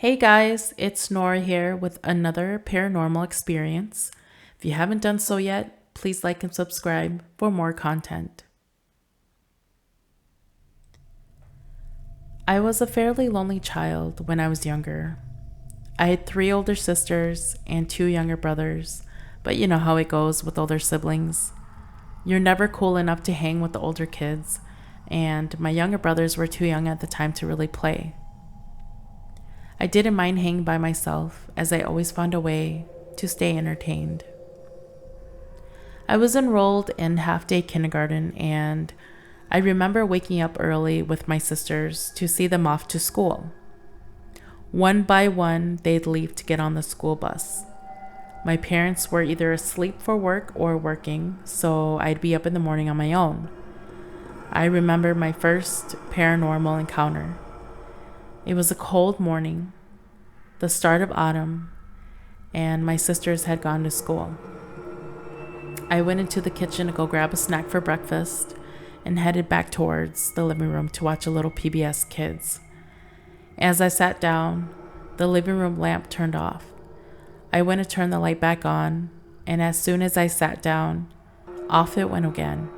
Hey guys, it's Nora here with another paranormal experience. If you haven't done so yet, please like and subscribe for more content. I was a fairly lonely child when I was younger. I had three older sisters and two younger brothers, but you know how it goes with older siblings. You're never cool enough to hang with the older kids, and my younger brothers were too young at the time to really play. I didn't mind hanging by myself as I always found a way to stay entertained. I was enrolled in half-day kindergarten and I remember waking up early with my sisters to see them off to school. One by one, they'd leave to get on the school bus. My parents were either asleep for work or working, so I'd be up in the morning on my own. I remember my first paranormal encounter. It was a cold morning, the start of autumn, and my sisters had gone to school. I went into the kitchen to go grab a snack for breakfast and headed back towards the living room to watch a little PBS Kids. As I sat down, the living room lamp turned off. I went to turn the light back on, and as soon as I sat down, off it went again.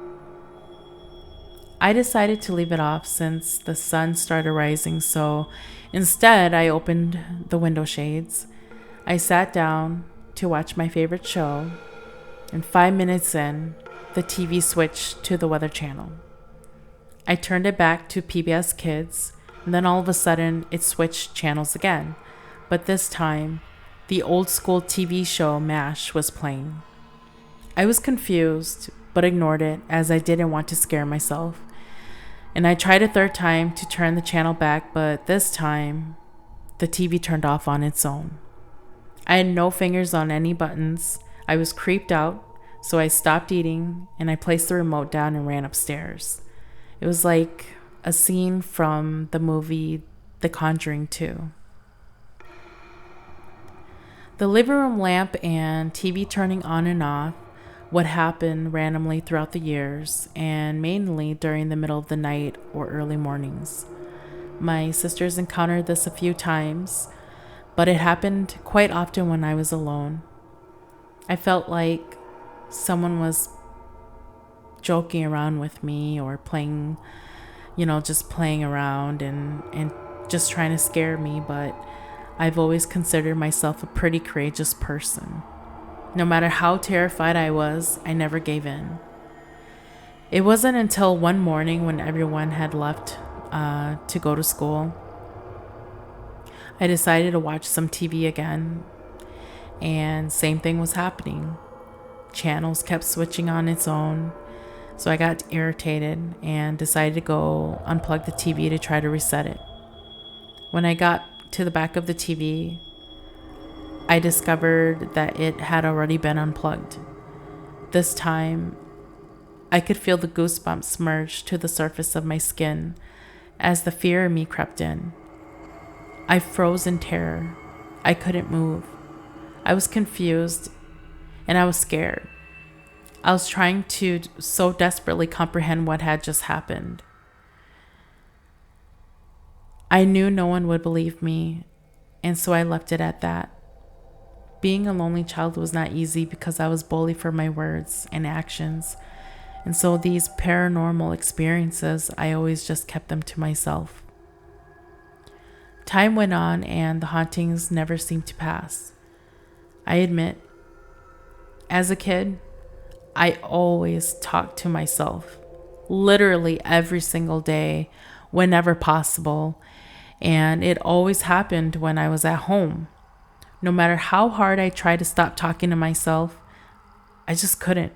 I decided to leave it off since the sun started rising, so instead I opened the window shades. I sat down to watch my favorite show, and 5 minutes in, the TV switched to the Weather Channel. I turned it back to PBS Kids, and then all of a sudden it switched channels again, but this time the old school TV show MASH was playing. I was confused, but ignored it as I didn't want to scare myself. And I tried a third time to turn the channel back, but this time, the TV turned off on its own. I had no fingers on any buttons. I was creeped out, so I stopped eating and I placed the remote down and ran upstairs. It was like a scene from the movie The Conjuring 2. The living room lamp and TV turning on and off would happen randomly throughout the years and mainly during the middle of the night or early mornings. My sisters encountered this a few times, but it happened quite often when I was alone. I felt like someone was joking around with me or playing, just playing around and just trying to scare me, but I've always considered myself a pretty courageous person. No matter how terrified I was, I never gave in. It wasn't until one morning when everyone had left to go to school, I decided to watch some TV again, and same thing was happening. Channels kept switching on its own, so I got irritated and decided to go unplug the TV to try to reset it. When I got to the back of the TV, I discovered that it had already been unplugged. This time, I could feel the goosebumps merge to the surface of my skin as the fear in me crept in. I froze in terror. I couldn't move. I was confused and I was scared. I was trying to so desperately comprehend what had just happened. I knew no one would believe me, and so I left it at that. Being a lonely child was not easy because I was bullied for my words and actions. And so these paranormal experiences, I always just kept them to myself. Time went on and the hauntings never seemed to pass. I admit, as a kid, I always talked to myself, literally every single day, whenever possible. And it always happened when I was at home. No matter how hard I tried to stop talking to myself, I just couldn't.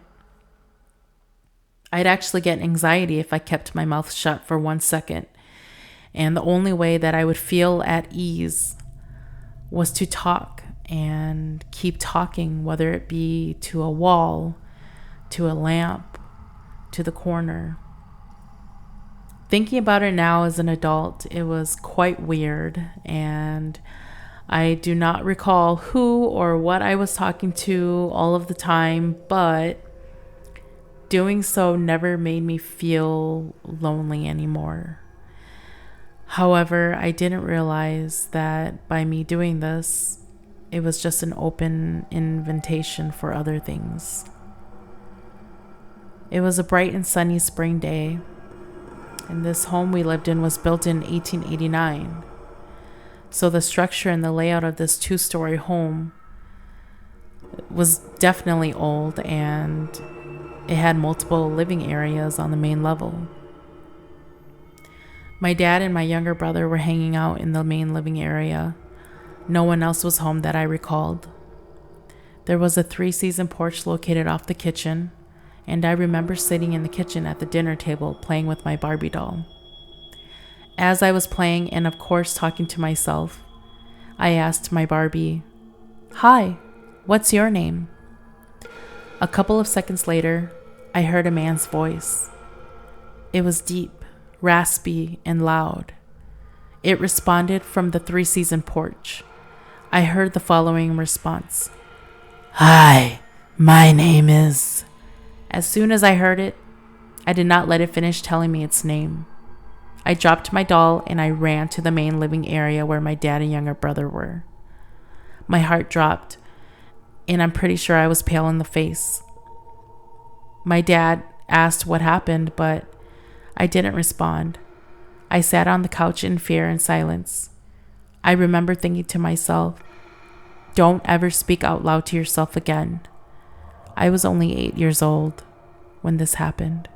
I'd actually get anxiety if I kept my mouth shut for 1 second. And the only way that I would feel at ease was to talk and keep talking, whether it be to a wall, to a lamp, to the corner. Thinking about it now as an adult, it was quite weird, and I do not recall who or what I was talking to all of the time, but doing so never made me feel lonely anymore. However, I didn't realize that by me doing this, it was just an open invitation for other things. It was a bright and sunny spring day, and this home we lived in was built in 1889. So the structure and the layout of this two-story home was definitely old, and it had multiple living areas on the main level. My dad and my younger brother were hanging out in the main living area. No one else was home that I recalled. There was a 3-season porch located off the kitchen, and I remember sitting in the kitchen at the dinner table playing with my Barbie doll. As I was playing and of course talking to myself, I asked my Barbie, "Hi, what's your name?" A couple of seconds later, I heard a man's voice. It was deep, raspy, and loud. It responded from the 3-season porch. I heard the following response. "Hi, my name is..." As soon as I heard it, I did not let it finish telling me its name. I dropped my doll and I ran to the main living area where my dad and younger brother were. My heart dropped, and I'm pretty sure I was pale in the face. My dad asked what happened, but I didn't respond. I sat on the couch in fear and silence. I remember thinking to myself, don't ever speak out loud to yourself again. I was only 8 years old when this happened.